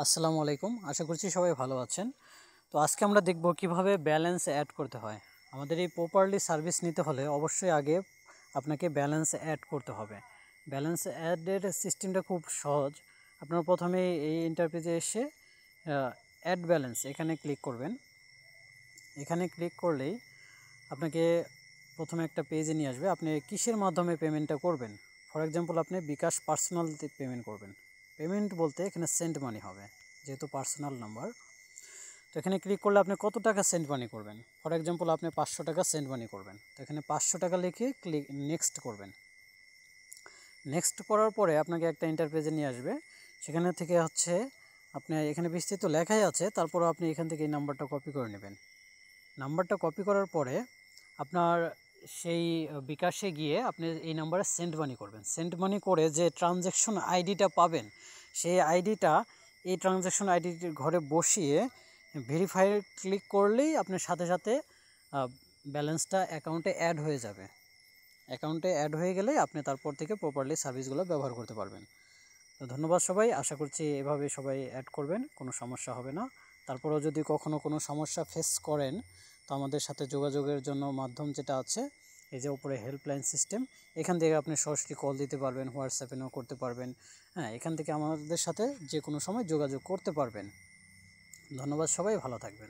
আসসালামু আলাইকুম। আশা করছি সবাই ভালো আছেন। তো আজকে আমরা দেখব কিভাবে ব্যালেন্স অ্যাড করতে হয়। আমাদের এই প্রপারলি সার্ভিস নিতে হলে অবশ্যই আগে আপনাকে ব্যালেন্স অ্যাড করতে হবে। ব্যালেন্স অ্যাডের সিস্টেমটা খুব সহজ। আপনারা প্রথমে এই ইন্টারফেসে এসে অ্যাড ব্যালেন্স এখানে ক্লিক করবেন। এখানে ক্লিক করলেই আপনাকে প্রথমে একটা পেজে নিয়ে আসবে। আপনি কিসের মাধ্যমে পেমেন্টটা করবেন। ফর এক্সাম্পল আপনি বিকাশ পার্সোনাল পেমেন্ট করবেন। পেমেন্ট বলতে এখানে সেন্ড মানি হবে, যেহেতু পার্সোনাল নাম্বার। তো এখানে ক্লিক করলে আপনি কত টাকা সেন্ড মানি করবেন। ফর এক্সাম্পল আপনি 500 টাকা সেন্ড মানি করবেন। তো এখানে 500 টাকা লিখে ক্লিক নেক্সট করবেন। নেক্সট করার পরে আপনাকে একটা ইন্টারপেজে নিয়ে আসবে। সেখানে থেকে আপনি এখানে বিস্তৃত লেখাই আছে, তারপরও আপনি এখান থেকে এই নাম্বারটা কপি করে নেবেন। নাম্বারটা কপি করার পরে আপনার সেই বিকাশে গিয়ে আপনি এই নাম্বারে সেন্ড মানি করবেন। সেন্ড মানি করে যে ট্রানজ্যাকশন আইডিটা পাবেন, সেই আইডিটা এই ট্রানজ্যাকশন আইডিটির ঘরে বসিয়ে ভেরিফাই ক্লিক করলেই আপনার সাথে সাথে ব্যালেন্সটা অ্যাকাউন্টে অ্যাড হয়ে যাবে। অ্যাকাউন্টে অ্যাড হয়ে গেলে আপনি তারপর থেকে প্রপারলি সার্ভিসগুলো ব্যবহার করতে পারবেন। তো ধন্যবাদ সবাই। আশা করছি এভাবে সবাই অ্যাড করবেন, কোনো সমস্যা হবে না। তারপরেও যদি কখনো কোনো সমস্যা ফেস করেন তো আমাদের সাথে যোগাযোগের জন্য মাধ্যম যেটা আছে, এই যে উপরে হেল্পলাইন সিস্টেম, এখান থেকে আপনি সরাসরি কল দিতে পারবেন, হোয়াটসঅ্যাপে নাও করতে পারবেন। হ্যাঁ, এখান থেকে আমাদের সাথে যে কোনো সময় যোগাযোগ করতে পারবেন। ধন্যবাদ সবাই, ভালো থাকবেন।